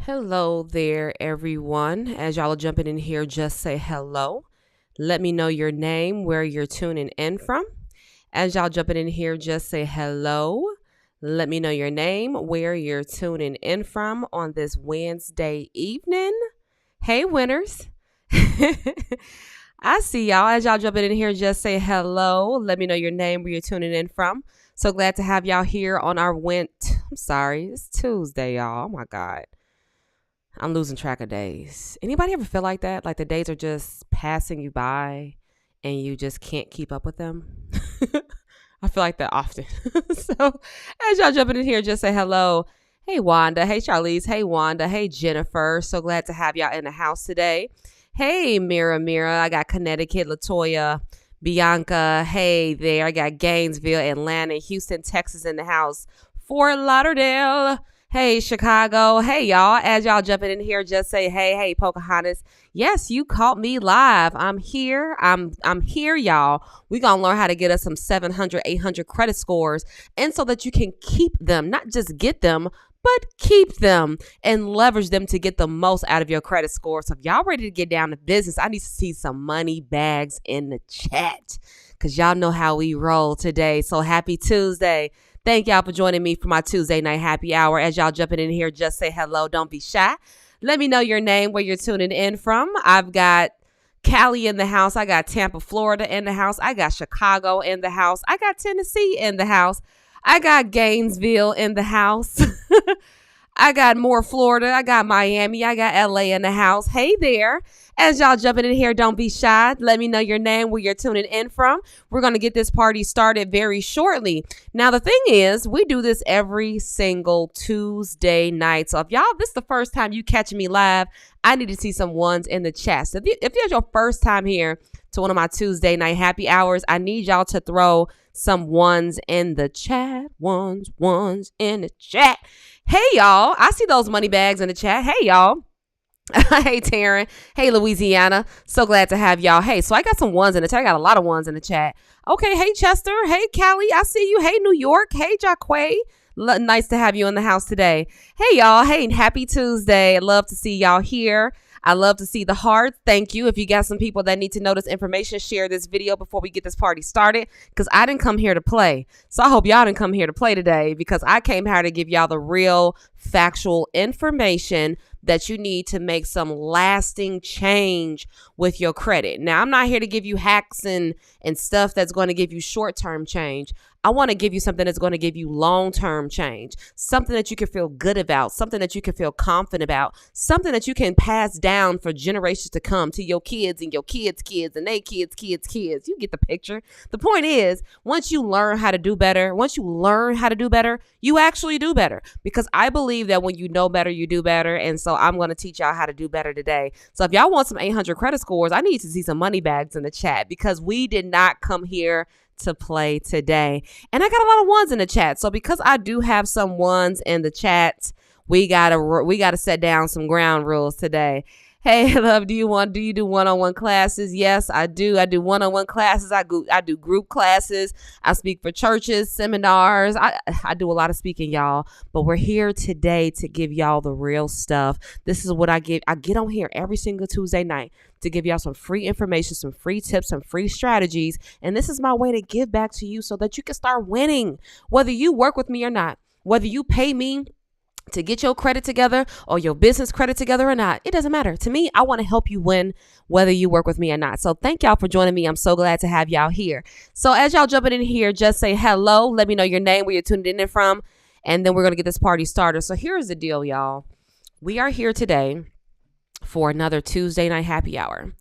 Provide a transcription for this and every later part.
Hello there, everyone. As y'all are jumping in here, just say hello. Let me know your name, where you're tuning in from. As y'all jumping in here, just say hello. Let me know your name, where you're tuning in from on this Wednesday evening. Hey, winners. I see y'all. As y'all jumping in here, just say hello. Let me know your name, where you're tuning in from. So glad to have y'all here on our it's Tuesday, y'all. Oh my God. I'm losing track of days. Anybody ever feel like that? Like the days are just passing you by and you just can't keep up with them? I feel like that often. So as y'all jumping in here, just say hello. Hey, Wanda. Hey, Charlize. Hey, Wanda. Hey, Jennifer. So glad to have y'all in the house today. Hey, Mira. I got Connecticut, Latoya, Bianca. Hey there. I got Gainesville, Atlanta, Houston, Texas in the house. Fort Lauderdale. Hey, Chicago. Hey, y'all. As y'all jumping in here, just say, hey, Pocahontas. Yes, you caught me live. I'm here. I'm here, y'all. We're going to learn how to get us some 700, 800 credit scores. And so that you can keep them, not just get them, but keep them and leverage them to get the most out of your credit score. So if y'all ready to get down to business, I need to see some money bags in the chat because y'all know how we roll today. So happy Tuesday. Thank y'all for joining me for my Tuesday night happy hour. As y'all jumping in here, just say hello. Don't be shy. Let me know your name, where you're tuning in from. I've got Cali in the house. I got Tampa, Florida in the house. I got Chicago in the house. I got Tennessee in the house. I got Gainesville in the house. I got more Florida. I got Miami. I got LA in the house. Hey there. As y'all jumping in here, don't be shy. Let me know your name, where you're tuning in from. We're going to get this party started very shortly. Now, the thing is, we do this every single Tuesday night. So if this is the first time you catching me live, I need to see some ones in the chat. So if it's your first time here to one of my Tuesday night happy hours, I need y'all to throw some ones in the chat. Ones in the chat. Hey, y'all. I see those money bags in the chat. Hey, y'all. Hey, Taryn. Hey, Louisiana. So glad to have y'all. Hey, so I got some ones in the chat. I got a lot of ones in the chat. Okay. Hey, Chester. Hey, Callie. I see you. Hey, New York. Hey, Jaquay. Nice to have you in the house today. Hey, y'all. Hey, happy Tuesday. I love to see y'all here. I love to see the hearts. Thank you. If you got some people that need to know this information, share this video before we get this party started because I didn't come here to play. So I hope y'all didn't come here to play today because I came here to give y'all the real factual information that you need to make some lasting change with your credit. Now, I'm not here to give you hacks and stuff that's going to give you short-term change. I want to give you something that's going to give you long-term change, something that you can feel good about, something that you can feel confident about, something that you can pass down for generations to come to your kids and your kids' kids and their kids' kids' kids. You get the picture. The point is, once you learn how to do better, you actually do better because I believe that when you know better, you do better. And so I'm going to teach y'all how to do better today. So if y'all want some 800 credit scores, I need to see some money bags in the chat because we did not come here to play today. And I got a lot of ones in the chat. So because I do have some ones in the chat, we gotta set down some ground rules today. Hey, love, do you do one-on-one classes? Yes, I do. I do one-on-one classes. I do group classes. I speak for churches, seminars. I do a lot of speaking, y'all. But we're here today to give y'all the real stuff. This is what I give. I get on here every single Tuesday night to give y'all some free information, some free tips, some free strategies. And this is my way to give back to you so that you can start winning, whether you work with me or not, whether you pay me to get your credit together or your business credit together or not. It doesn't matter. To me, I want to help you win whether you work with me or not. So thank y'all for joining me. I'm so glad to have y'all here. So as y'all jumping in here, just say hello. Let me know your name, where you're tuned in from, and then we're going to get this party started. So here's the deal, y'all. We are here today for another Tuesday night happy hour.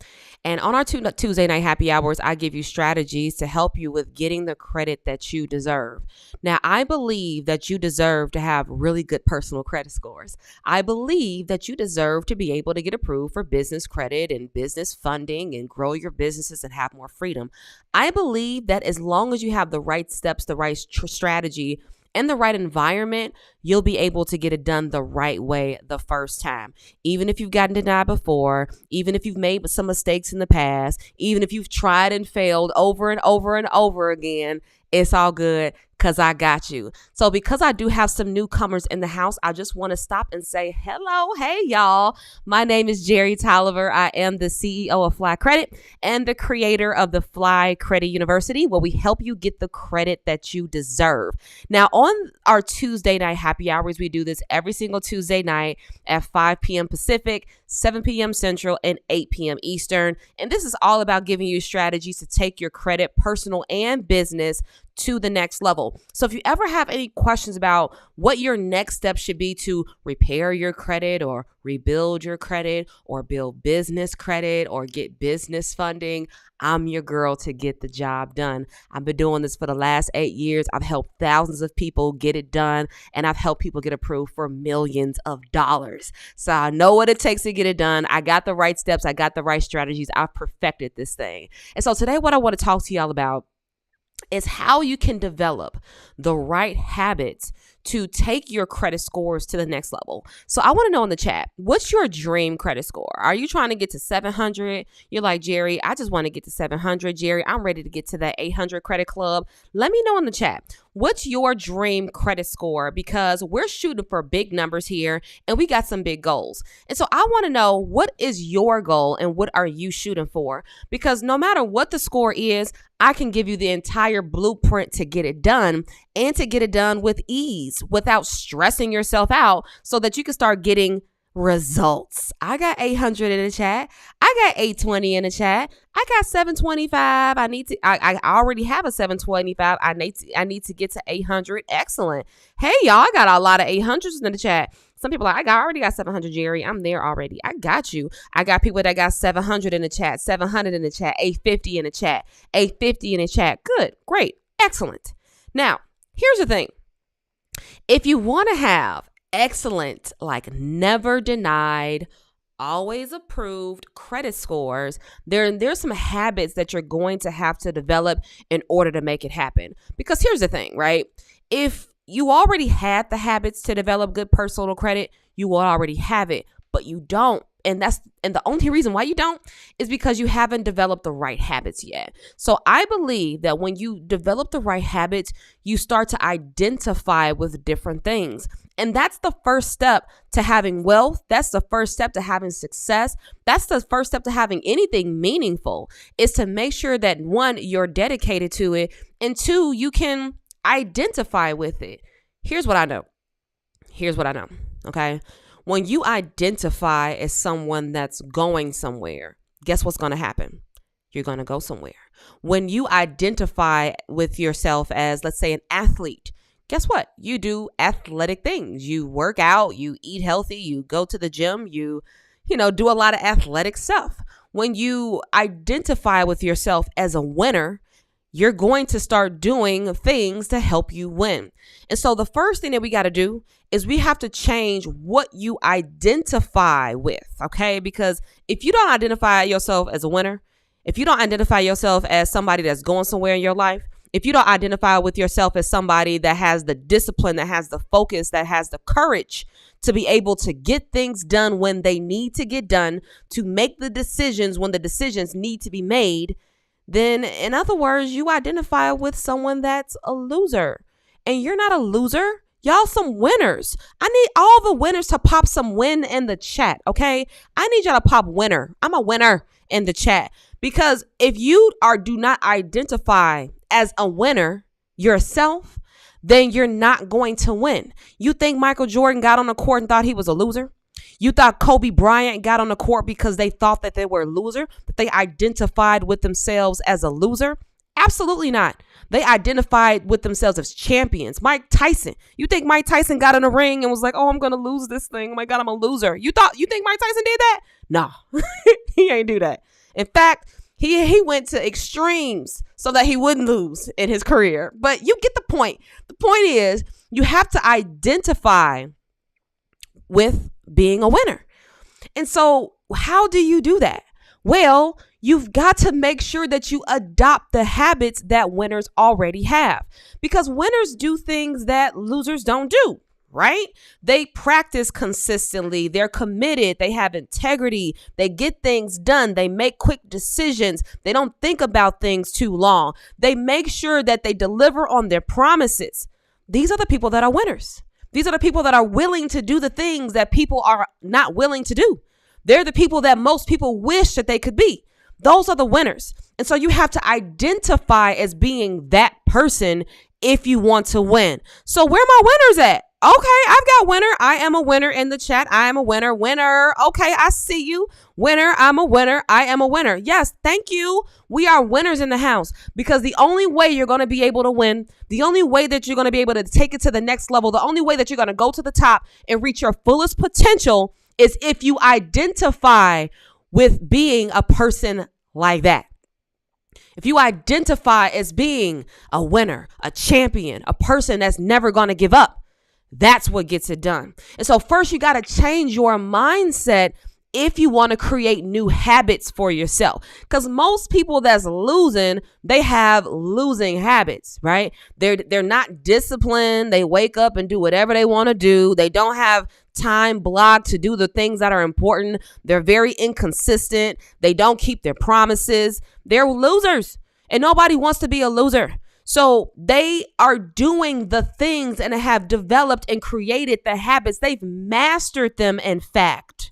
And on our Tuesday night happy hours, I give you strategies to help you with getting the credit that you deserve. Now, I believe that you deserve to have really good personal credit scores. I believe that you deserve to be able to get approved for business credit and business funding and grow your businesses and have more freedom. I believe that as long as you have the right steps, the right strategy, in the right environment, you'll be able to get it done the right way the first time. Even if you've gotten denied before, even if you've made some mistakes in the past, even if you've tried and failed over and over and over again, it's all good because I got you. So because I do have some newcomers in the house, I just want to stop and say hello. Hey, y'all. My name is Jerry Tolliver. I am the CEO of Fly Credit and the creator of the Fly Credit University, where we help you get the credit that you deserve. Now, on our Tuesday night happy hours, we do this every single Tuesday night at 5 p.m. Pacific, 7 p.m. Central, and 8 p.m. Eastern. And this is all about giving you strategies to take your credit, personal and business, to the next level. So if you ever have any questions about what your next step should be to repair your credit or rebuild your credit or build business credit or get business funding, I'm your girl to get the job done. I've been doing this for the last 8 years. I've helped thousands of people get it done, and I've helped people get approved for millions of dollars. So I know what it takes to get it done. I got the right steps. I got the right strategies. I've perfected this thing. And so today what I want to talk to y'all about is how you can develop the right habits to take your credit scores to the next level. So I want to know in the chat, what's your dream credit score? Are you trying to get to 700? You're like, Jerry, I just want to get to 700. Jerry, I'm ready to get to that 800 credit club. Let me know in the chat, what's your dream credit score? Because we're shooting for big numbers here and we got some big goals. And so I want to know, what is your goal and what are you shooting for? Because no matter what the score is, I can give you the entire blueprint to get it done and to get it done with ease without stressing yourself out so that you can start getting results. I got 800 in the chat. I got 820 in the chat. I got 725. I already have a 725. I need to get to 800. Excellent. Hey, y'all, I got a lot of 800s in the chat. Some people are like, I already got 700, Jerry. I'm there already. I got you. I got people that got 700 in the chat, 700 in the chat, 850 in the chat, 850 in the chat. Good. Great. Excellent. Now, here's the thing. If you want to have excellent, like never denied, always approved credit scores, there's some habits that you're going to have to develop in order to make it happen. Because here's the thing, right? If you already had the habits to develop good personal credit, you will already have it, but you don't. And the only reason why you don't is because you haven't developed the right habits yet. So I believe that when you develop the right habits, you start to identify with different things. And that's the first step to having wealth. That's the first step to having success. That's the first step to having anything meaningful, is to make sure that, one, you're dedicated to it, and two, you can identify with it. Here's what I know. Okay. When you identify as someone that's going somewhere, guess what's going to happen? You're going to go somewhere. When you identify with yourself as, let's say, an athlete, guess what? You do athletic things. You work out, you eat healthy, you go to the gym, you do a lot of athletic stuff. When you identify with yourself as a winner, you're going to start doing things to help you win. And so the first thing that we got to do is we have to change what you identify with, okay? Because if you don't identify yourself as a winner, if you don't identify yourself as somebody that's going somewhere in your life, if you don't identify with yourself as somebody that has the discipline, that has the focus, that has the courage to be able to get things done when they need to get done, to make the decisions when the decisions need to be made, then in other words, you identify with someone that's a loser. And you're not a loser. Y'all some winners. I need all the winners to pop some win in the chat, okay? I need y'all to pop winner. I'm a winner in the chat. Because if you do not identify as a winner yourself, then you're not going to win. You think Michael Jordan got on the court and thought he was a loser? You thought Kobe Bryant got on the court because they thought that they were a loser, that they identified with themselves as a loser? Absolutely not. They identified with themselves as champions. Mike Tyson. You think Mike Tyson got in a ring and was like, oh, I'm going to lose this thing. Oh my God, I'm a loser. You think Mike Tyson did that? No, he ain't do that. In fact, he went to extremes so that he wouldn't lose in his career. But you get the point. The point is, you have to identify with being a winner. And so how do you do that? Well, you've got to make sure that you adopt the habits that winners already have, because winners do things that losers don't do, right? They practice consistently. They're committed. They have integrity. They get things done. They make quick decisions. They don't think about things too long. They make sure that they deliver on their promises. These are the people that are winners. These are the people that are willing to do the things that people are not willing to do. They're the people that most people wish that they could be. Those are the winners. And so you have to identify as being that person if you want to win. So where my winners at? Okay, I've got winner. I am a winner in the chat. I am a winner. Winner. Okay, I see you. Winner. I'm a winner. I am a winner. Yes, thank you. We are winners in the house, because the only way you're going to be able to win, the only way that you're going to be able to take it to the next level, the only way that you're going to go to the top and reach your fullest potential is if you identify with being a person like that. If you identify as being a winner, a champion, a person that's never going to give up, that's what gets it done. And so first you got to change your mindset if you want to create new habits for yourself. Because most people that's losing, they have losing habits, right? They're not disciplined. They wake up and do whatever they want to do. They don't have time blocked to do the things that are important. They're very inconsistent. They don't keep their promises. They're losers, and nobody wants to be a loser. So they are doing the things and have developed and created the habits. They've mastered them, in fact,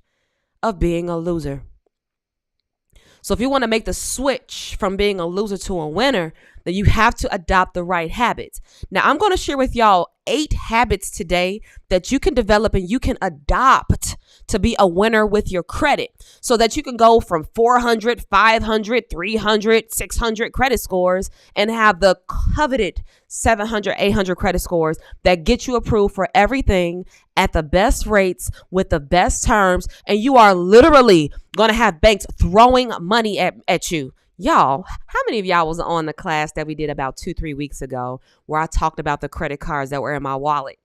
of being a loser. So if you want to make the switch from being a loser to a winner, then you have to adopt the right habits. Now, I'm going to share with y'all 8 habits today that you can develop and you can adopt to be a winner with your credit, so that you can go from 400, 500, 300, 600 credit scores and have the coveted 700, 800 credit scores that get you approved for everything at the best rates with the best terms. And you are literally going to have banks throwing money at you. Y'all, how many of y'all was on the class that we did about 2-3 weeks ago where I talked about the credit cards that were in my wallet?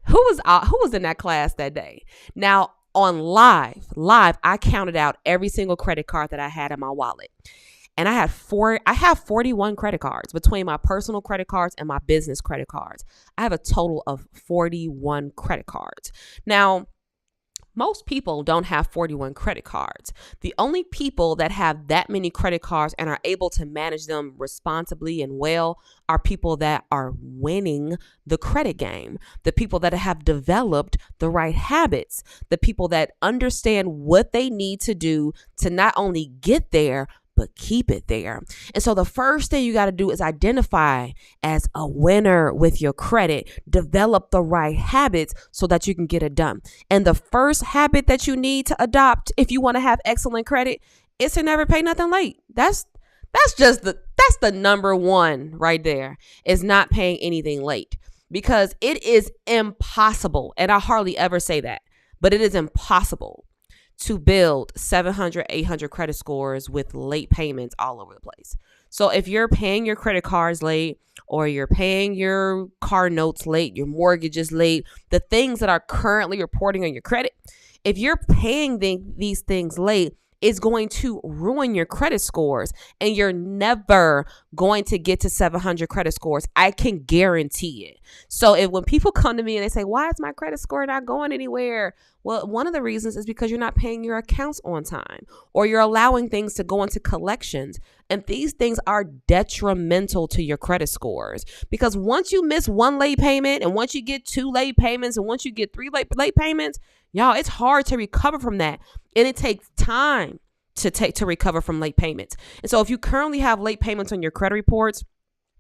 Who was in that class that day? Now, on live, I counted out every single credit card that I had in my wallet. And I have 41 credit cards between my personal credit cards and my business credit cards. I have a total of 41 credit cards. Now, most people don't have 41 credit cards. The only people that have that many credit cards and are able to manage them responsibly and well are people that are winning the credit game, the people that have developed the right habits, the people that understand what they need to do to not only get there, but keep it there. And so the first thing you got to do is identify as a winner with your credit. Develop the right habits so that you can get it done. And the first habit that you need to adopt if you want to have excellent credit is to never pay nothing late. That's the number one right there, is not paying anything late, because it is impossible. And I hardly ever say that, but it is impossible to build 700, 800 credit scores with late payments all over the place. So if you're paying your credit cards late, or you're paying your car notes late, your mortgages late, the things that are currently reporting on your credit, if you're paying these things late, it's going to ruin your credit scores, and you're never going to get to 700 credit scores. I can guarantee it. So when people come to me and they say, why is my credit score not going anywhere? Well, one of the reasons is because you're not paying your accounts on time, or you're allowing things to go into collections. And these things are detrimental to your credit scores, because once you miss one late payment, and once you get 2 late payments, and once you get 3 late payments, y'all, it's hard to recover from that. And it takes time to recover from late payments. And so if you currently have late payments on your credit reports,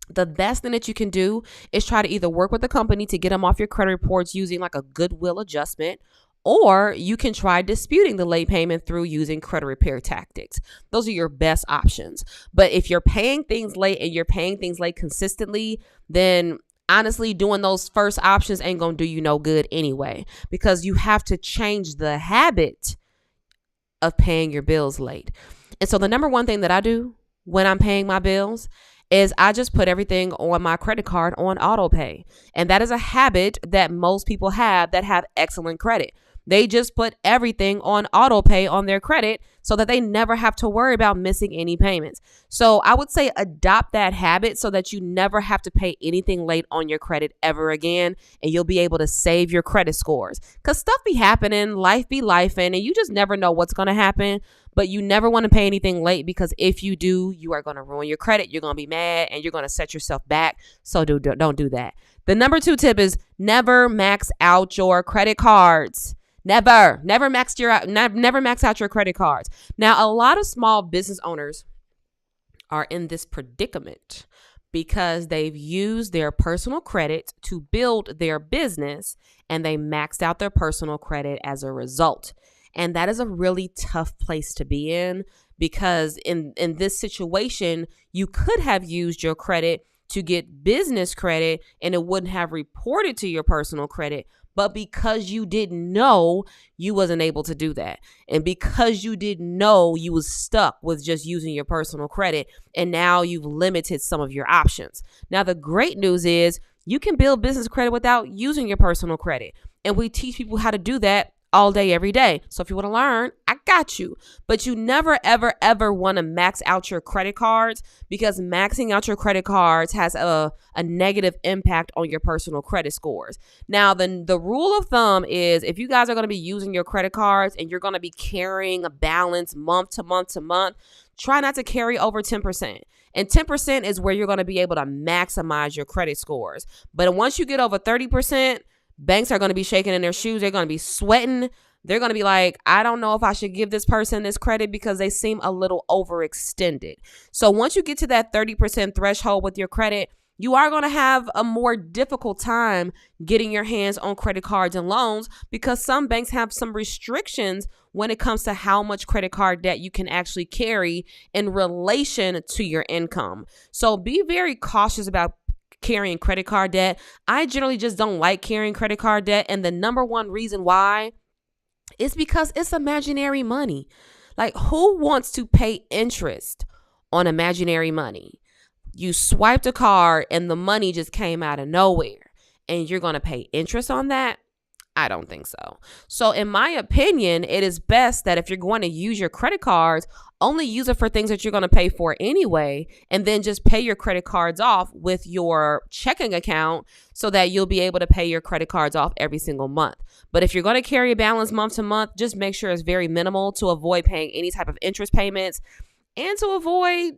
the best thing that you can do is try to either work with the company to get them off your credit reports using like a goodwill adjustment, or you can try disputing the late payment through using credit repair tactics. Those are your best options. But if you're paying things late and you're paying things late consistently, then honestly, doing those first options ain't going to do you no good anyway, because you have to change the habit of paying your bills late. And so the number one thing that I do when I'm paying my bills is I just put everything on my credit card on auto pay. And that is a habit that most people have that have excellent credit. They just put everything on auto pay on their credit so that they never have to worry about missing any payments. So I would say adopt that habit so that you never have to pay anything late on your credit ever again, and you'll be able to save your credit scores. Because stuff be happening, life be lifing, and you just never know what's going to happen. But you never want to pay anything late, because if you do, you are going to ruin your credit. You're going to be mad and you're going to set yourself back. So don't do that. The number 2 tip is never max out your credit cards. Never max out your credit cards. Now, a lot of small business owners are in this predicament because they've used their personal credit to build their business, and they maxed out their personal credit as a result. And that is a really tough place to be in, because in this situation, you could have used your credit to get business credit and it wouldn't have reported to your personal credit. But because you didn't know, you wasn't able to do that. And because you didn't know, you was stuck with just using your personal credit. And now you've limited some of your options. Now, the great news is you can build business credit without using your personal credit. And we teach people how to do that all day, every day. So if you want to learn, I got you. But you never, ever, ever want to max out your credit cards, because maxing out your credit cards has a negative impact on your personal credit scores. Now, the rule of thumb is if you guys are going to be using your credit cards and you're going to be carrying a balance month to month to month, try not to carry over 10%. And 10% is where you're going to be able to maximize your credit scores. But once you get over 30%, banks are going to be shaking in their shoes. They're going to be sweating. They're going to be like, I don't know if I should give this person this credit because they seem a little overextended. So once you get to that 30% threshold with your credit, you are going to have a more difficult time getting your hands on credit cards and loans, because some banks have some restrictions when it comes to how much credit card debt you can actually carry in relation to your income. So be very cautious about carrying credit card debt. I generally just don't like carrying credit card debt. And the number one reason why is because it's imaginary money. Like, who wants to pay interest on imaginary money? You swiped a card and the money just came out of nowhere, and you're going to pay interest on that? I don't think so. So in my opinion, it is best that if you're going to use your credit cards, only use it for things that you're going to pay for anyway, and then just pay your credit cards off with your checking account so that you'll be able to pay your credit cards off every single month. But if you're going to carry a balance month to month, just make sure it's very minimal to avoid paying any type of interest payments, and to avoid,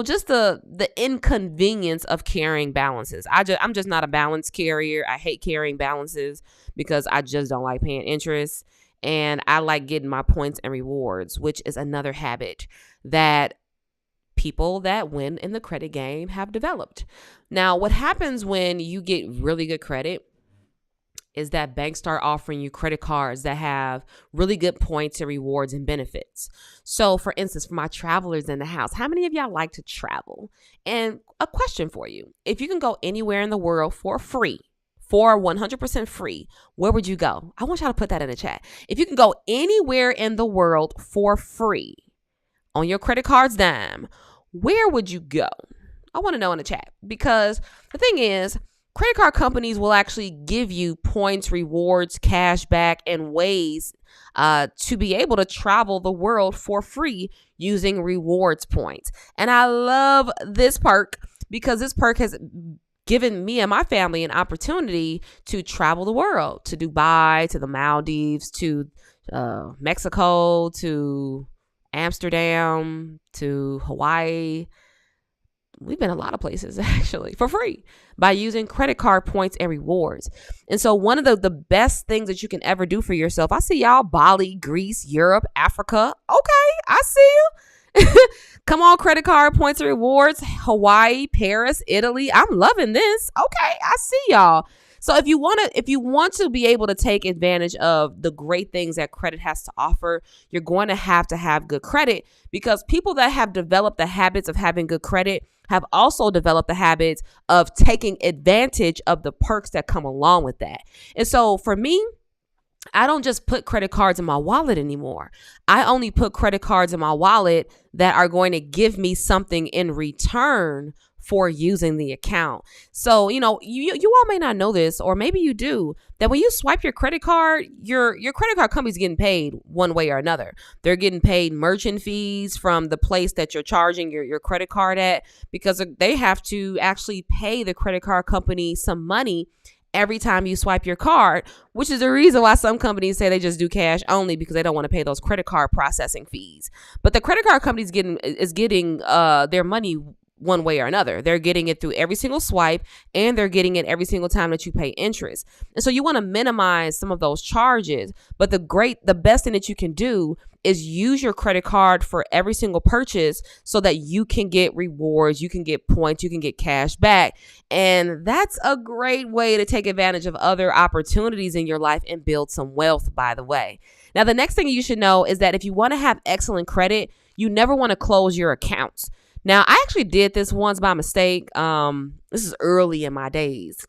just the inconvenience of carrying balances. I'm just not a balance carrier. I hate carrying balances because I just don't like paying interest. And I like getting my points and rewards, which is another habit that people that win in the credit game have developed. Now, what happens when you get really good credit is that banks start offering you credit cards that have really good points and rewards and benefits. So for instance, for my travelers in the house, how many of y'all like to travel? And a question for you: if you can go anywhere in the world for 100% free, where would you go? I want y'all to put that in the chat. If you can go anywhere in the world for free on your credit card's dime, where would you go? I want to know in the chat, because the thing is, credit card companies will actually give you points, rewards, cash back, and ways to be able to travel the world for free using rewards points. And I love this perk because this perk has given me and my family an opportunity to travel the world, to Dubai, to the Maldives, to Mexico, to Amsterdam, to Hawaii. We've been a lot of places actually for free by using credit card points and rewards. And so one of the best things that you can ever do for yourself, I see y'all, Bali, Greece, Europe, Africa. Okay, I see you. Come on, credit card points and rewards, Hawaii, Paris, Italy. I'm loving this. Okay, I see y'all. So if you want to be able to take advantage of the great things that credit has to offer, you're going to have good credit, because people that have developed the habits of having good credit have also developed the habits of taking advantage of the perks that come along with that. And so for me, I don't just put credit cards in my wallet anymore. I only put credit cards in my wallet that are going to give me something in return for using the account. So, you all may not know this, or maybe you do, that when you swipe your credit card, your credit card company's getting paid one way or another. They're getting paid merchant fees from the place that you're charging your credit card at, because they have to actually pay the credit card company some money every time you swipe your card, which is the reason why some companies say they just do cash only, because they don't want to pay those credit card processing fees. But the credit card company is getting their money one way or another. They're getting it through every single swipe, and they're getting it every single time that you pay interest. And so you want to minimize some of those charges. But the best thing that you can do is use your credit card for every single purchase so that you can get rewards, you can get points, you can get cash back. And that's a great way to take advantage of other opportunities in your life and build some wealth, by the way. Now, the next thing you should know is that if you want to have excellent credit, you never want to close your accounts. Now, I actually did this once by mistake. This is early in my days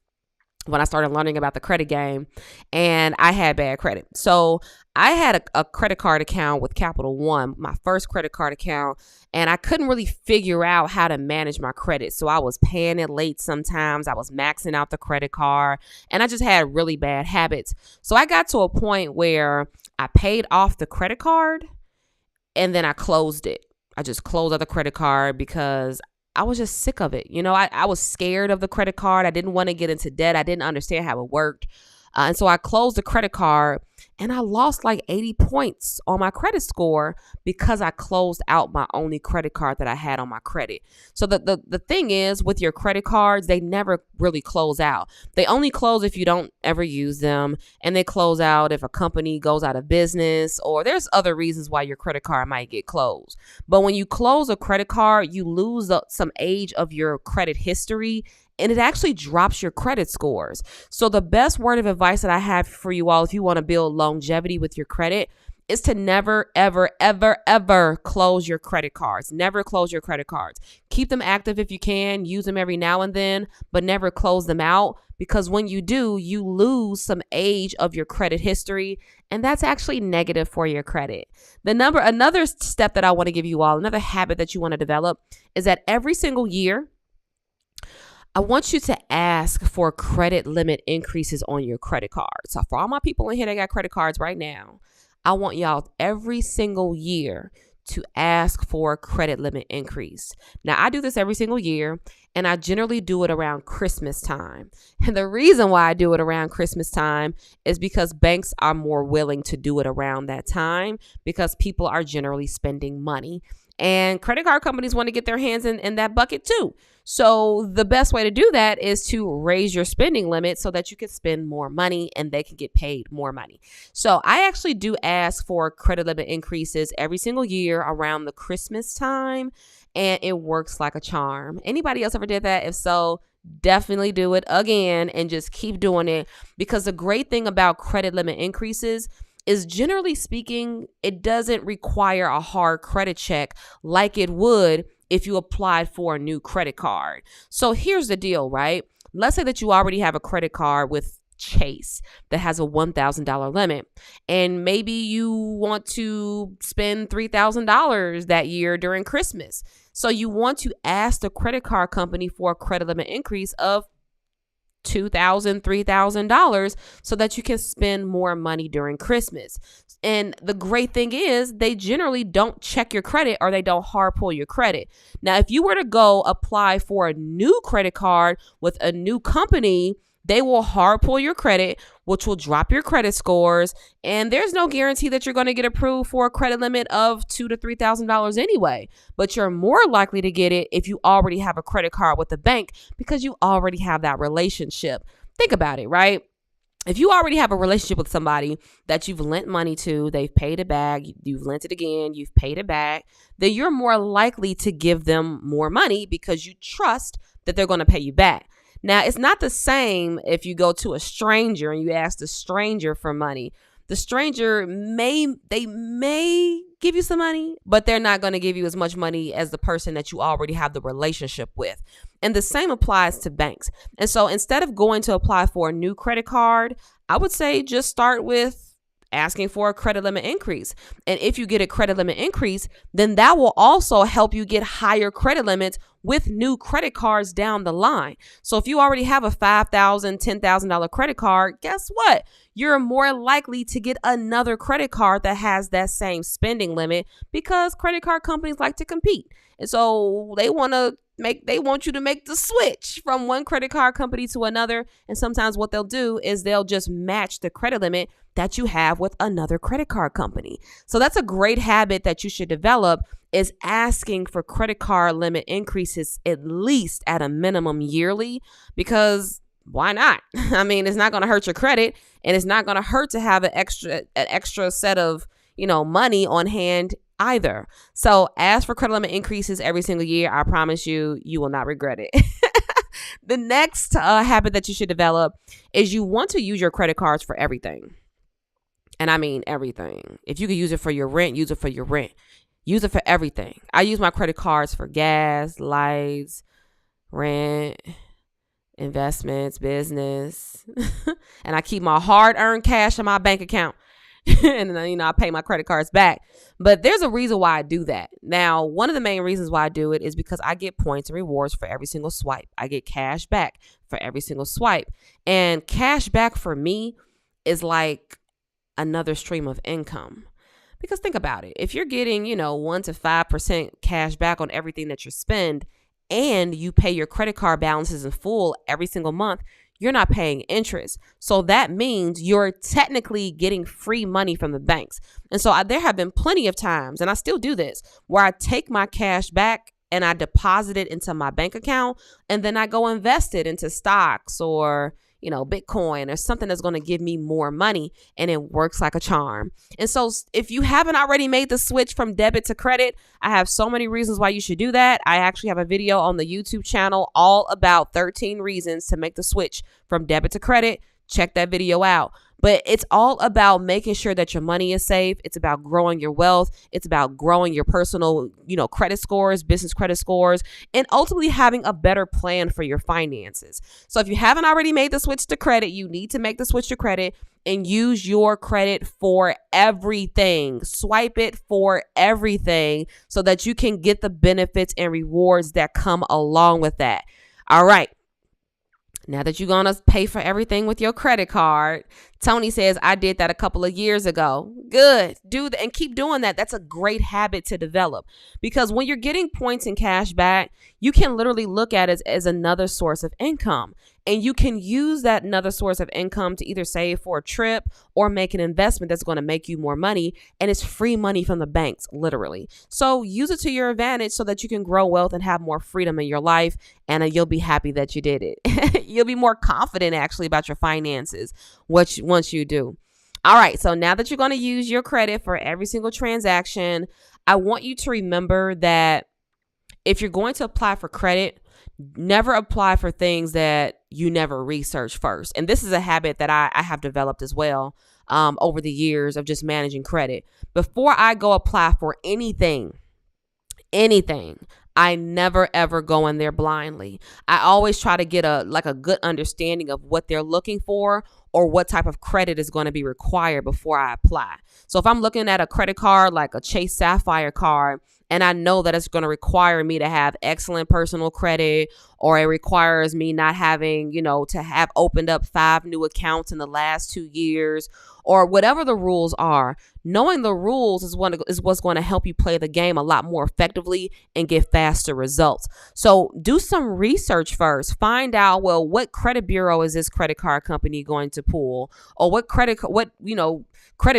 when I started learning about the credit game, and I had bad credit. So I had a credit card account with Capital One, my first credit card account, and I couldn't really figure out how to manage my credit. So I was paying it late sometimes. I was maxing out the credit card, and I just had really bad habits. So I got to a point where I paid off the credit card, and then I closed it. I just closed out the credit card because I was just sick of it. I was scared of the credit card. I didn't want to get into debt. I didn't understand how it worked. And so I closed the credit card, and I lost like 80 points on my credit score because I closed out my only credit card that I had on my credit. So the thing is, with your credit cards, they never really close out. They only close if you don't ever use them, and they close out if a company goes out of business, or there's other reasons why your credit card might get closed. But when you close a credit card, you lose some age of your credit history, and it actually drops your credit scores. So the best word of advice that I have for you all, if you want to build longevity with your credit, is to never, ever, ever, ever close your credit cards. Never close your credit cards. Keep them active if you can. Use them every now and then, but never close them out, because when you do, you lose some age of your credit history, and that's actually negative for your credit. Another step that I want to give you all, another habit that you want to develop, is that every single year, I want you to ask for credit limit increases on your credit cards. So for all my people in here that got credit cards right now, I want y'all every single year to ask for a credit limit increase. Now, I do this every single year, and I generally do it around Christmas time. And the reason why I do it around Christmas time is because banks are more willing to do it around that time, because people are generally spending money. And credit card companies want to get their hands in that bucket too. So the best way to do that is to raise your spending limit so that you can spend more money and they can get paid more money. So I actually do ask for credit limit increases every single year around the Christmas time, and it works like a charm. Anybody else ever did that? If so, definitely do it again and just keep doing it, because the great thing about credit limit increases is, generally speaking, it doesn't require a hard credit check like it would if you applied for a new credit card. So here's the deal, right? Let's say that you already have a credit card with Chase that has a $1,000 limit, and maybe you want to spend $3,000 that year during Christmas. So you want to ask the credit card company for a credit limit increase of $2,000, $3,000 so that you can spend more money during Christmas. And the great thing is, they generally don't check your credit, or they don't hard pull your credit. Now, if you were to go apply for a new credit card with a new company, they will hard pull your credit, which will drop your credit scores. And there's no guarantee that you're going to get approved for a credit limit of $2,000 to $3,000 anyway. But you're more likely to get it if you already have a credit card with the bank, because you already have that relationship. Think about it, right? If you already have a relationship with somebody that you've lent money to, they've paid it back, you've lent it again, you've paid it back, then you're more likely to give them more money because you trust that they're going to pay you back. Now, it's not the same if you go to a stranger and you ask the stranger for money. The stranger may give you some money, but they're not going to give you as much money as the person that you already have the relationship with. And the same applies to banks. And so instead of going to apply for a new credit card, I would say just start with asking for a credit limit increase. And if you get a credit limit increase, then that will also help you get higher credit limits with new credit cards down the line. So if you already have a $5,000, $10,000 credit card, guess what? You're more likely to get another credit card that has that same spending limit because credit card companies like to compete. And so they want you to make the switch from one credit card company to another. And sometimes what they'll do is they'll just match the credit limit that you have with another credit card company. So that's a great habit that you should develop, is asking for credit card limit increases at least at a minimum yearly, because why not? I mean, it's not going to hurt your credit, and it's not going to hurt to have an extra set of, money on hand either. So ask for credit limit increases every single year. I promise you, you will not regret it. The next habit that you should develop is you want to use your credit cards for everything. And I mean everything. If you can use it for your rent, use it for your rent. Use it for everything. I use my credit cards for gas, lights, rent, investments, business. And I keep my hard-earned cash in my bank account. And then, I pay my credit cards back. But there's a reason why I do that. Now, one of the main reasons why I do it is because I get points and rewards for every single swipe. I get cash back for every single swipe. And cash back for me is like another stream of income. Because think about it. If you're getting, 1 to 5% cash back on everything that you spend, and you pay your credit card balances in full every single month, you're not paying interest. So that means you're technically getting free money from the banks. And so there have been plenty of times, and I still do this, where I take my cash back and I deposit it into my bank account, and then I go invest it into stocks or Bitcoin or something that's going to give me more money, and it works like a charm. And so if you haven't already made the switch from debit to credit, I have so many reasons why you should do that. I actually have a video on the YouTube channel all about 13 reasons to make the switch from debit to credit. Check that video out. But it's all about making sure that your money is safe. It's about growing your wealth. It's about growing your personal, credit scores, business credit scores, and ultimately having a better plan for your finances. So if you haven't already made the switch to credit, you need to make the switch to credit and use your credit for everything. Swipe it for everything so that you can get the benefits and rewards that come along with that. All right. Now that you're going to pay for everything with your credit card, Tony says, I did that a couple of years ago. Good. Do that and keep doing that. That's a great habit to develop, because when you're getting points and cash back, you can literally look at it as another source of income. And you can use that another source of income to either save for a trip or make an investment that's going to make you more money. And it's free money from the banks, literally. So use it to your advantage so that you can grow wealth and have more freedom in your life. And you'll be happy that you did it. You'll be more confident actually about your finances once you do. All right. So now that you're going to use your credit for every single transaction, I want you to remember that if you're going to apply for credit, never apply for things that you never research first. And this is a habit that I have developed as well over the years of just managing credit. Before I go apply for anything, I never, ever go in there blindly. I always try to get a good understanding of what they're looking for or what type of credit is going to be required before I apply. So if I'm looking at a credit card like a Chase Sapphire card, and I know that it's going to require me to have excellent personal credit, or it requires me not having, to have opened up 5 new accounts in the last 2 years, or whatever the rules are. Knowing the rules is what's going to help you play the game a lot more effectively and get faster results. So do some research first. Find out, well, what credit bureau is this credit card company going to pull? Or what credit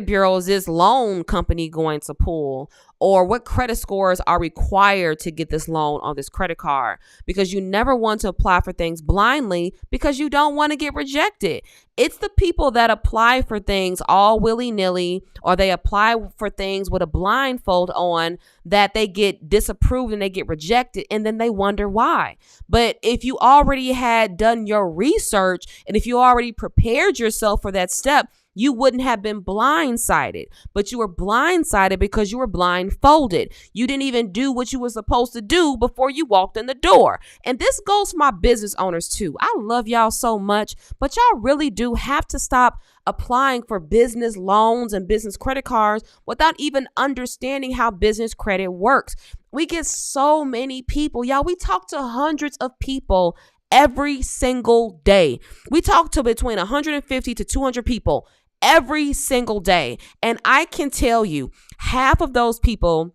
bureau is this loan company going to pull? Or what credit scores are required to get this loan on this credit card? Because you never want to apply for things blindly because you don't want to get rejected. It's the people that apply for things all willy-nilly, or they apply for things with a blindfold on, that they get disapproved and they get rejected, and then they wonder why. But if you already had done your research and if you already prepared yourself for that step, you wouldn't have been blindsided. But you were blindsided because you were blindfolded. You didn't even do what you were supposed to do before you walked in the door. And this goes for my business owners too. I love y'all so much, but y'all really do have to stop applying for business loans and business credit cards without even understanding how business credit works. We get so many people, y'all. We talk to hundreds of people every single day. We talk to between 150 to 200 people every single day. And I can tell you, half of those people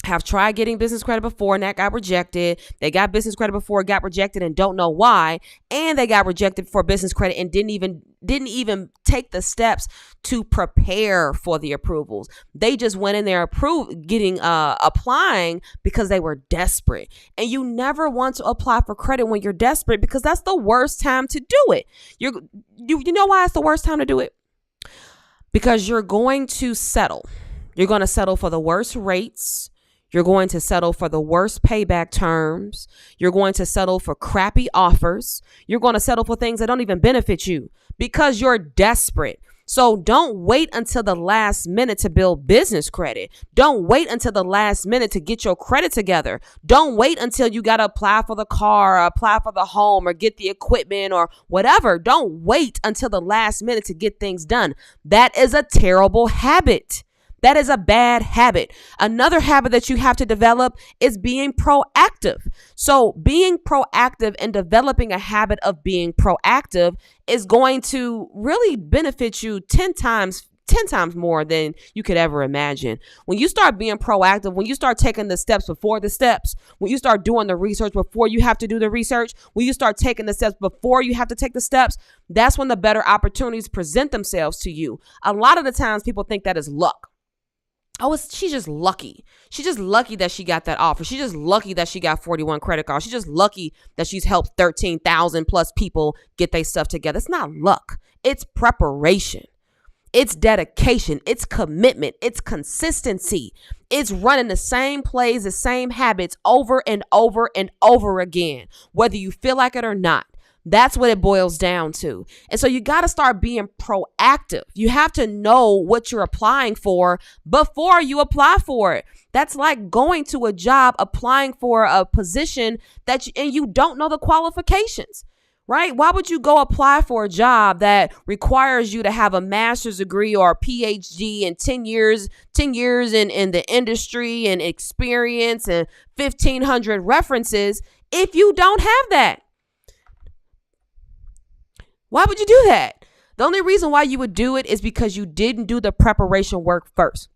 have tried getting business credit before and that got rejected. They got business credit before, got rejected and don't know why. And they got rejected for business credit and didn't even take the steps to prepare for the approvals. They just went in there applying because they were desperate. And you never want to apply for credit when you're desperate, because that's the worst time to do it. You know why it's the worst time to do it? Because you're going to settle. You're going to settle for the worst rates. You're going to settle for the worst payback terms. You're going to settle for crappy offers. You're going to settle for things that don't even benefit you because you're desperate. So don't wait until the last minute to build business credit. Don't wait until the last minute to get your credit together. Don't wait until you got to apply for the car, or apply for the home, or get the equipment or whatever. Don't wait until the last minute to get things done. That is a terrible habit. That is a bad habit. Another habit that you have to develop is being proactive. So being proactive and developing a habit of being proactive is going to really benefit you 10 times more than you could ever imagine. When you start being proactive, when you start taking the steps before the steps, when you start doing the research before you have to do the research, when you start taking the steps before you have to take the steps, that's when the better opportunities present themselves to you. A lot of the times people think that is luck. She's just lucky. She's just lucky that she got that offer. She's just lucky that she got 41 credit cards. She's just lucky that she's helped 13,000 plus people get their stuff together. It's not luck. It's preparation. It's dedication. It's commitment. It's consistency. It's running the same plays, the same habits over and over and over again, whether you feel like it or not. That's what it boils down to. And so you got to start being proactive. You have to know what you're applying for before you apply for it. That's like going to a job, applying for a position and you don't know the qualifications, right? Why would you go apply for a job that requires you to have a master's degree or a PhD and 10 years in the industry and experience and 1,500 references if you don't have that? Why would you do that? The only reason why you would do it is because you didn't do the preparation work first.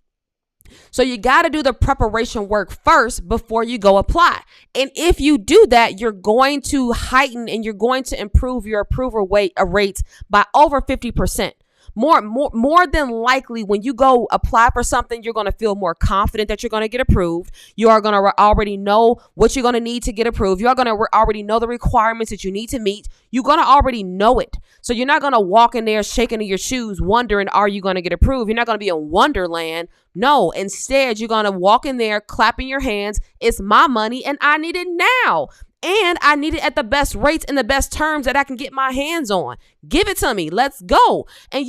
So you got to do the preparation work first before you go apply. And if you do that, you're going to heighten and you're going to improve your approval rates by over 50%. More than likely, when you go apply for something, you're going to feel more confident that you're going to get approved. You are going to already know what you're going to need to get approved. You're going to already know the requirements that you need to meet. You're going to already know it. So you're not going to walk in there shaking in your shoes, wondering, are you going to get approved? You're not going to be in Wonderland. No, instead, you're going to walk in there, clapping your hands. It's my money and I need it now. And I need it at the best rates and the best terms that I can get my hands on. Give it to me. Let's go. And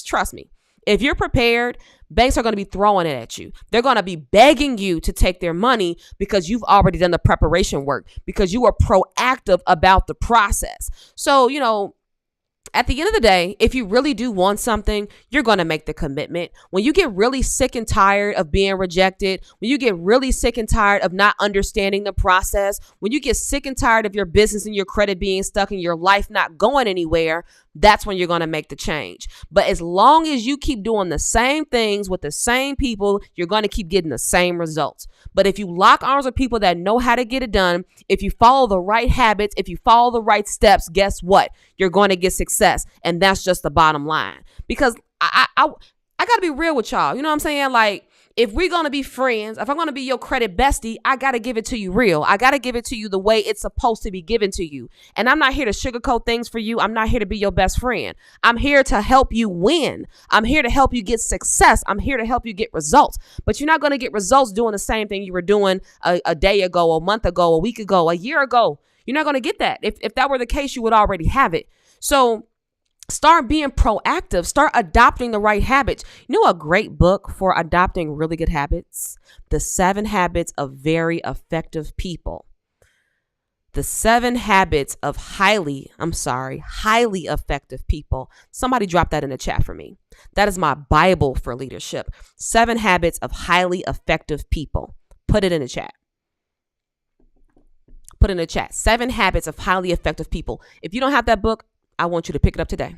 trust me, if you're prepared, banks are going to be throwing it at you. They're going to be begging you to take their money because you've already done the preparation work, because you are proactive about the process. So, at the end of the day, if you really do want something, you're going to make the commitment. When you get really sick and tired of being rejected, when you get really sick and tired of not understanding the process, when you get sick and tired of your business and your credit being stuck and your life not going anywhere, that's when you're going to make the change. But as long as you keep doing the same things with the same people, you're going to keep getting the same results. But if you lock arms with people that know how to get it done, if you follow the right habits, if you follow the right steps, guess what? You're going to get success. And that's just the bottom line. Because I got to be real with y'all. You know what I'm saying? Like, if we're going to be friends, if I'm going to be your credit bestie, I got to give it to you real. I got to give it to you the way it's supposed to be given to you. And I'm not here to sugarcoat things for you. I'm not here to be your best friend. I'm here to help you win. I'm here to help you get success. I'm here to help you get results. But you're not going to get results doing the same thing you were doing a day ago, a month ago, a week ago, a year ago. You're not going to get that. If that were the case, you would already have it. So Start being proactive. Start adopting the right habits. You know, a great book for adopting really good habits? The 7 Habits of Very Effective People. The 7 Habits of highly effective people. Somebody drop that in the chat for me. That is my Bible for leadership. 7 Habits of Highly Effective People. Put it in the chat. Put in the chat. 7 Habits of Highly Effective People. If you don't have that book, I want you to pick it up today.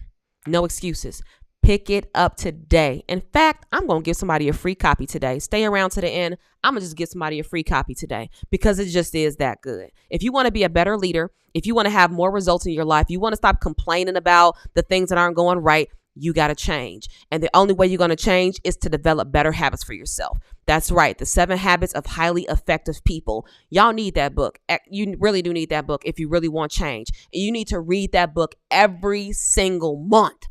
No excuses. Pick it up today. In fact, I'm going to give somebody a free copy today. Stay around to the end. I'm going to just give somebody a free copy today because it just is that good. If you want to be a better leader, if you want to have more results in your life, you want to stop complaining about the things that aren't going right, you got to change. And the only way you're going to change is to develop better habits for yourself. That's right. The 7 Habits of Highly Effective People. Y'all need that book. You really do need that book if you really want change. And you need to read that book every single month.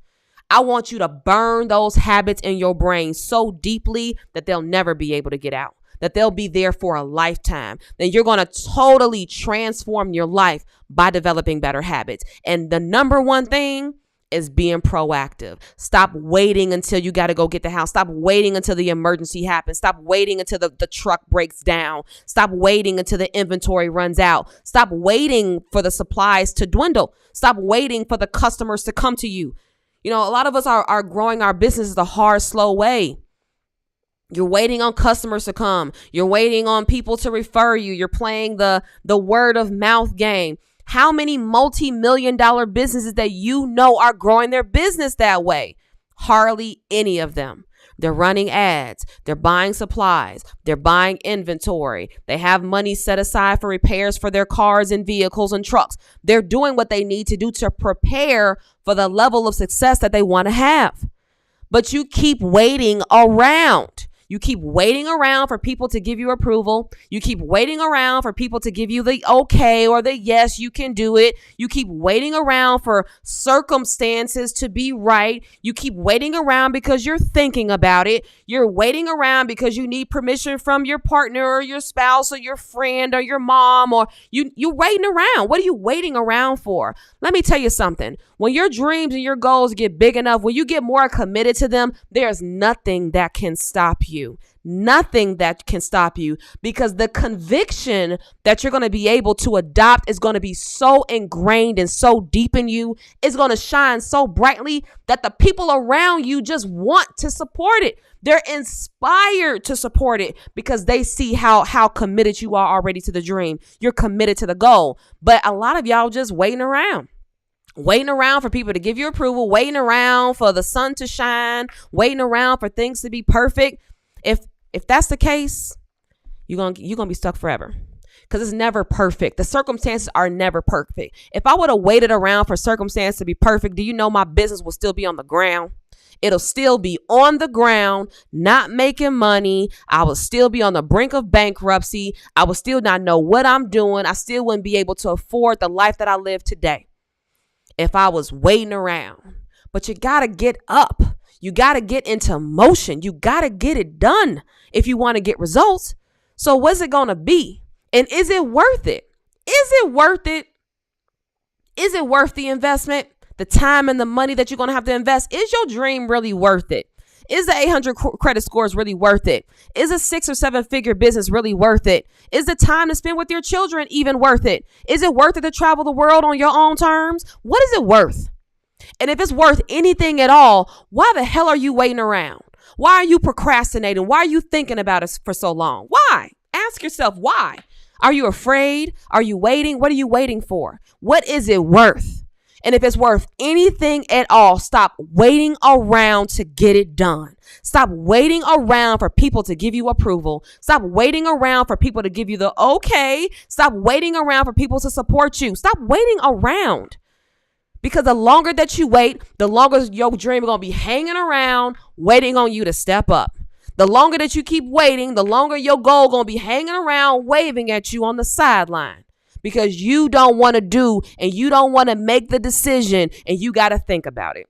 I want you to burn those habits in your brain so deeply that they'll never be able to get out, that they'll be there for a lifetime. Then you're going to totally transform your life by developing better habits. And the number one thing is being proactive. Stop waiting until you got to go get the house. Stop waiting until the emergency happens. Stop waiting until the truck breaks down. Stop waiting until the inventory runs out. Stop waiting for the supplies to dwindle. Stop waiting for the customers to come to you. You know, a lot of us are growing our business the hard, slow way. You're waiting on customers to come. You're waiting on people to refer you. You're playing the word of mouth game. How many multi-million-dollar businesses that you know are growing their business that way? Hardly any of them. They're running ads. They're buying supplies. They're buying inventory. They have money set aside for repairs for their cars and vehicles and trucks. They're doing what they need to do to prepare for the level of success that they want to have. But you keep waiting around. You keep waiting around for people to give you approval. You keep waiting around for people to give you the okay or the yes, you can do it. You keep waiting around for circumstances to be right. You keep waiting around because you're thinking about it. You're waiting around because you need permission from your partner or your spouse or your friend or your mom, or you're waiting around. What are you waiting around for? Let me tell you something. When your dreams and your goals get big enough, when you get more committed to them, there's nothing that can stop you. Nothing that can stop you, because the conviction that you're going to be able to adopt is going to be so ingrained and so deep in you. It's going to shine so brightly that the people around you just want to support it. They're inspired to support it because they see how committed you are already to the dream. You're committed to the goal. But a lot of y'all just waiting around for people to give you approval, waiting around for the sun to shine, waiting around for things to be perfect. If that's the case, you're gonna be stuck forever, because it's never perfect. The circumstances are never perfect. If I would have waited around for circumstances to be perfect, do you know my business will still be on the ground? It'll still be on the ground, not making money. I will still be on the brink of bankruptcy. I will still not know what I'm doing. I still wouldn't be able to afford the life that I live today if I was waiting around. But you gotta get up. You got to get into motion. You got to get it done if you want to get results. So what's it going to be? And is it worth it? Is it worth it? Is it worth the investment? The time and the money that you're going to have to invest? Is your dream really worth it? Is the 800 credit scores really worth it? Is a 6 or 7 figure business really worth it? Is the time to spend with your children even worth it? Is it worth it to travel the world on your own terms? What is it worth? And if it's worth anything at all, why the hell are you waiting around? Why are you procrastinating? Why are you thinking about it for so long? Why? Ask yourself why. Are you afraid? Are you waiting? What are you waiting for? What is it worth? And if it's worth anything at all, stop waiting around to get it done. Stop waiting around for people to give you approval. Stop waiting around for people to give you the okay. Stop waiting around for people to support you. Stop waiting around. Because the longer that you wait, the longer your dream is going to be hanging around, waiting on you to step up. The longer that you keep waiting, the longer your goal going to be hanging around, waving at you on the sideline. Because you don't want to do and you don't want to make the decision, and you got to think about it.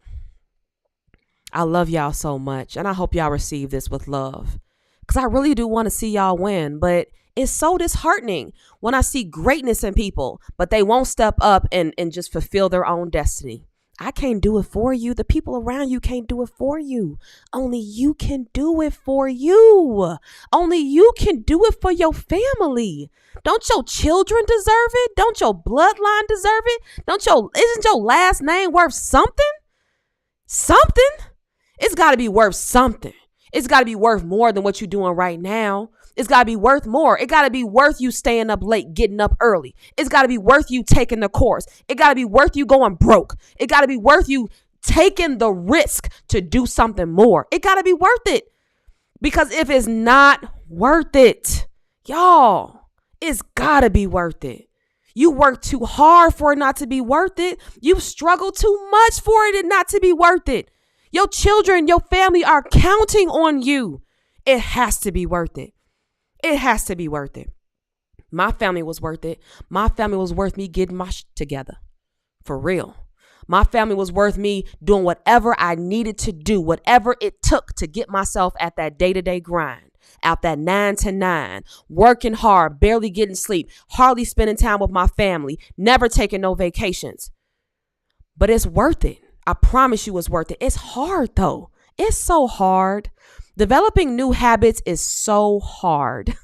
I love y'all so much, and I hope y'all receive this with love, because I really do want to see y'all win. But it's so disheartening when I see greatness in people, but they won't step up and just fulfill their own destiny. I can't do it for you. The people around you can't do it for you. Only you can do it for you. Only you can do it for your family. Don't your children deserve it? Don't your bloodline deserve it? Isn't your last name worth something? Something? It's got to be worth something. It's got to be worth more than what you're doing right now. It's got to be worth more. It got to be worth you staying up late, getting up early. It's got to be worth you taking the course. It got to be worth you going broke. It got to be worth you taking the risk to do something more. It got to be worth it. Because if it's not worth it, y'all, it's got to be worth it. You work too hard for it not to be worth it. You struggle too much for it not to be worth it. Your children, your family are counting on you. It has to be worth it. It has to be worth it. My family was worth it. My family was worth me getting my shit together. For real. My family was worth me doing whatever I needed to do, whatever it took to get myself at that day-to-day grind, out that 9 to 9, working hard, barely getting sleep, hardly spending time with my family, never taking no vacations. But it's worth it. I promise you it's worth it. It's hard though. It's so hard. Developing new habits is so hard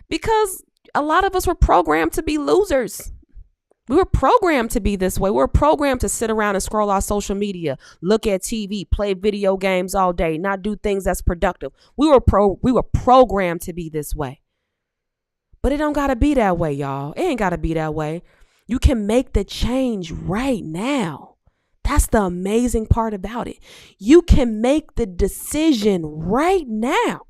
because a lot of us were programmed to be losers. We were programmed to be this way. We were programmed to sit around and scroll our social media, look at TV, play video games all day, not do things that's productive. We were programmed to be this way. But it don't got to be that way, y'all. It ain't got to be that way. You can make the change right now. That's the amazing part about it. You can make the decision right now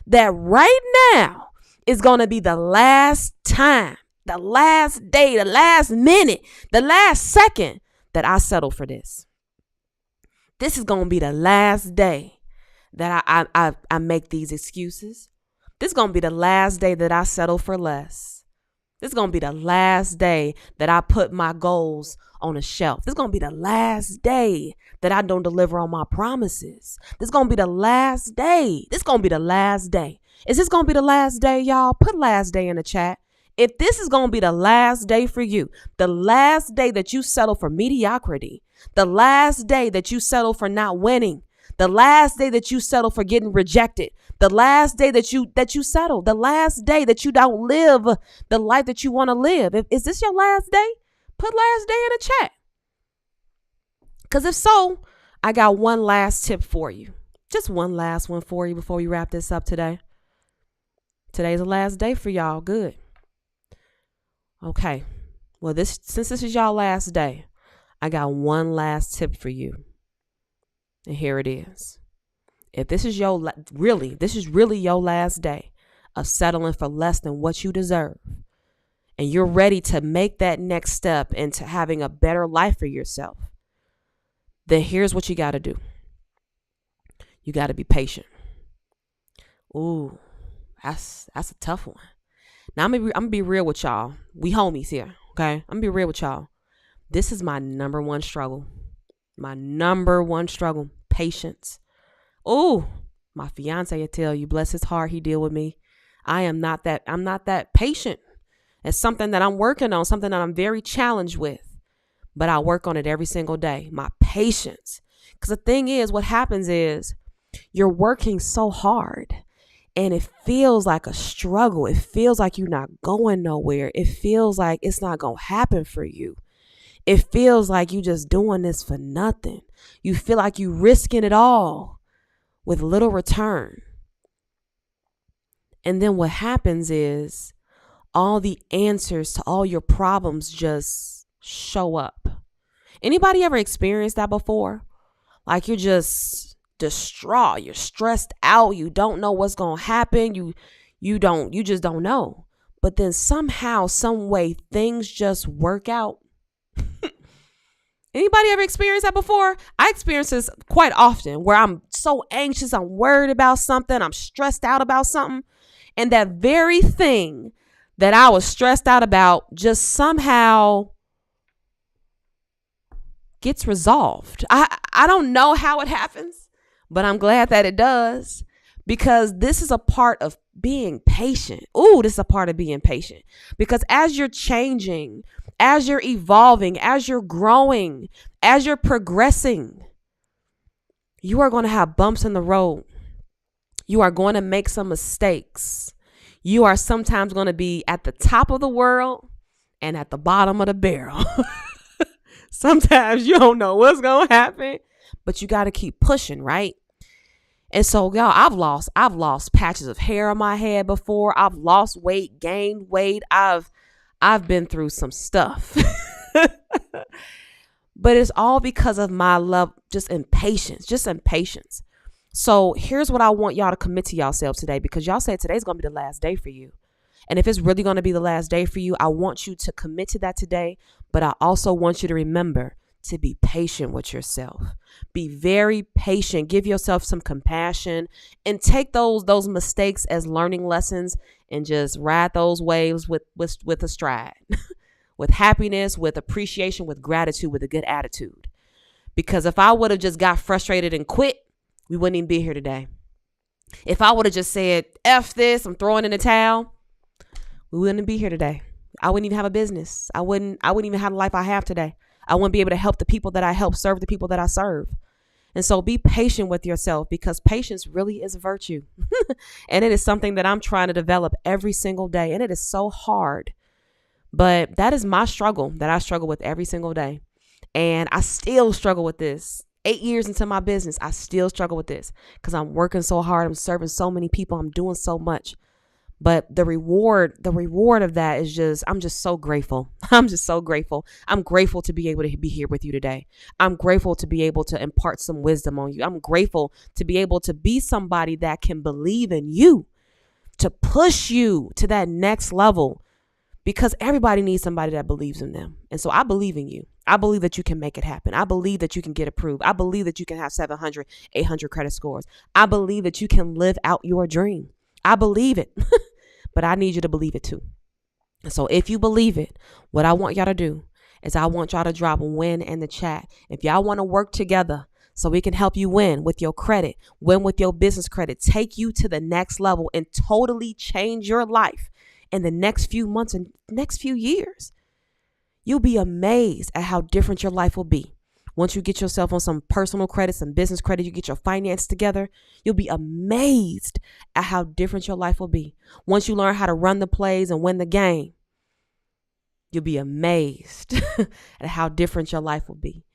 that right now is going to be the last time, the last day, the last minute, the last second that I settle for this. This is going to be the last day that I make these excuses. This is going to be the last day that I settle for less. This is going to be the last day that I put my goals on a shelf. This is going to be the last day that I don't deliver on my promises. This is going to be the last day. This is going to be the last day. Is this going to be the last day, y'all? Put last day in the chat. If this is going to be the last day for you, the last day that you settle for mediocrity, the last day that you settle for not winning, the last day that you settle for getting rejected, the last day that you settle, the last day that you don't live the life that you want to live. Is this your last day? Put last day in the chat. Because if so, I got one last tip for you. Just one last one for you before we wrap this up today. Today's the last day for y'all. Good. Okay. Well, since this is y'all last day, I got one last tip for you. And here it is. If this is this is really your last day of settling for less than what you deserve, and you're ready to make that next step into having a better life for yourself, then here's what you got to do. You got to be patient. Ooh, that's a tough one. Now I'm gonna be real with y'all. We homies here, okay? I'm gonna be real with y'all. This is my number one struggle. My number one struggle, patience. Oh, my fiance will tell you, bless his heart, he deal with me. I'm not that patient. It's something that I'm working on, something that I'm very challenged with, but I work on it every single day. My patience. Because the thing is, what happens is you're working so hard and it feels like a struggle. It feels like you're not going nowhere. It feels like it's not going to happen for you. It feels like you just doing this for nothing. You feel like you risking it all with little return. And then what happens is all the answers to all your problems just show up. Anybody ever experienced that before? Like you're just distraught, you're stressed out, you don't know what's going to happen, you just don't know. But then somehow, some way, things just work out. Anybody ever experienced that before? I experience this quite often where I'm so anxious, I'm worried about something, I'm stressed out about something. And that very thing that I was stressed out about just somehow gets resolved. I don't know how it happens, but I'm glad that it does, because this is a part of being patient. Ooh, this is a part of being patient, because as you're changing, as you're evolving, as you're growing, as you're progressing, you are going to have bumps in the road. You are going to make some mistakes. You are sometimes going to be at the top of the world and at the bottom of the barrel. Sometimes you don't know what's going to happen, but you got to keep pushing, right? And so, y'all, I've lost patches of hair on my head before. I've lost weight, gained weight. I've been through some stuff. But it's all because of my love, just impatience. So here's what I want y'all to commit to yourselves today, because y'all said today's going to be the last day for you. And if it's really going to be the last day for you, I want you to commit to that today. But I also want you to remember to be patient with yourself. Be very patient. Give yourself some compassion and take those mistakes as learning lessons and just ride those waves with a stride, with happiness, with appreciation, with gratitude, with a good attitude. Because if I would have just got frustrated and quit, we wouldn't even be here today. If I would have just said, F this, I'm throwing in the towel, we wouldn't be here today. I wouldn't even have a business. I wouldn't even have the life I have today. I wouldn't be able to help the people that I help, serve the people that I serve. And so be patient with yourself, because patience really is a virtue. And it is something that I'm trying to develop every single day. And it is so hard. But that is my struggle that I struggle with every single day. And I still struggle with this. 8 years into my business, I still struggle with this because I'm working so hard. I'm serving so many people. I'm doing so much. But the reward of that is just, I'm just so grateful. I'm just so grateful. I'm grateful to be able to be here with you today. I'm grateful to be able to impart some wisdom on you. I'm grateful to be able to be somebody that can believe in you, to push you to that next level, because everybody needs somebody that believes in them. And so I believe in you. I believe that you can make it happen. I believe that you can get approved. I believe that you can have 700, 800 credit scores. I believe that you can live out your dream. I believe it. But I need you to believe it too. So if you believe it, what I want y'all to do is I want y'all to drop win in the chat. If y'all want to work together so we can help you win with your credit, win with your business credit, take you to the next level and totally change your life in the next few months and next few years, you'll be amazed at how different your life will be. Once you get yourself on some personal credit, some business credit, you get your finance together, you'll be amazed at how different your life will be. Once you learn how to run the plays and win the game, you'll be amazed at how different your life will be.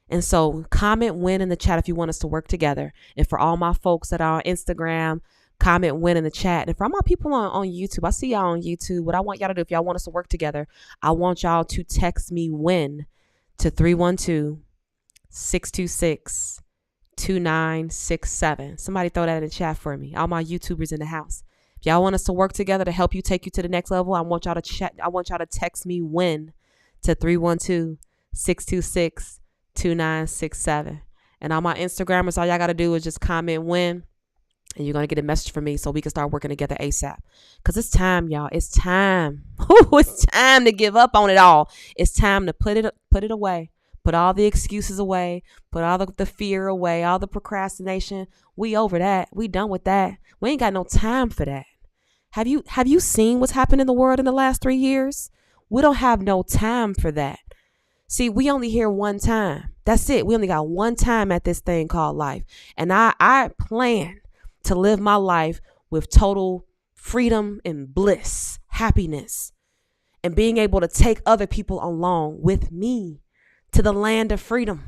And so comment win in the chat if you want us to work together. And for all my folks that are on Instagram, comment win in the chat. And for all my people on YouTube, I see y'all on YouTube. What I want y'all to do, if y'all want us to work together, I want y'all to text me win to 312-626-2967. Somebody throw that in the chat for me. All my YouTubers in the house. If y'all want us to work together to help you take you to the next level, I want y'all to chat. I want y'all to text me win to 312-626-2967. And all my Instagrammers, all y'all got to do is just comment win, and you're going to get a message from me so we can start working together ASAP. Because it's time, y'all. It's time. It's time to give up on it all. It's time to put it away. Put all the excuses away. Put all the fear away. All the procrastination. We over that. We done with that. We ain't got no time for that. Have you seen what's happened in the world in the last 3 years? We don't have no time for that. See, we only here one time. That's it. We only got one time at this thing called life. And I plan to live my life with total freedom and bliss, happiness, and being able to take other people along with me to the land of freedom,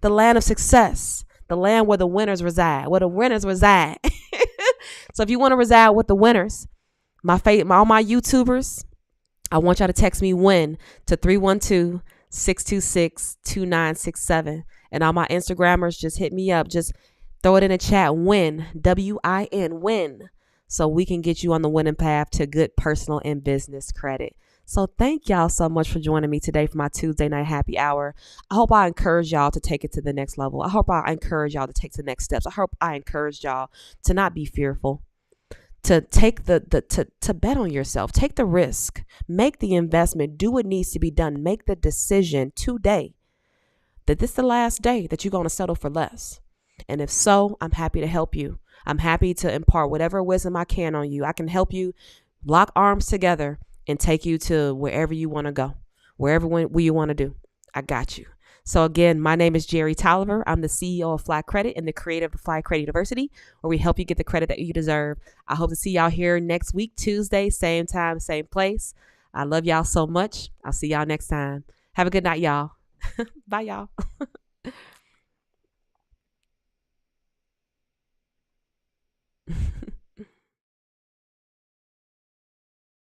the land of success, the land where the winners reside, So if you want to reside with the winners, all my YouTubers, I want y'all to text me win to 312-626-2967. And all my Instagrammers, just hit me up. Just throw it in the chat, win, WIN, win, so we can get you on the winning path to good personal and business credit. So thank y'all so much for joining me today for my Tuesday night happy hour. I hope I encourage y'all to take it to the next level. I hope I encourage y'all to take the next steps. I hope I encourage y'all to not be fearful, to take to bet on yourself, take the risk, make the investment, do what needs to be done, make the decision today that this is the last day that you're going to settle for less. And if so, I'm happy to help you. I'm happy to impart whatever wisdom I can on you. I can help you lock arms together and take you to wherever you want to go. wherever you want to do. I got you. So again, my name is Jerry Tolliver. I'm the CEO of Fly Credit and the creator of the Fly Credit University, where we help you get the credit that you deserve. I hope to see y'all here next week, Tuesday, same time, same place. I love y'all so much. I'll see y'all next time. Have a good night, y'all. Bye, y'all.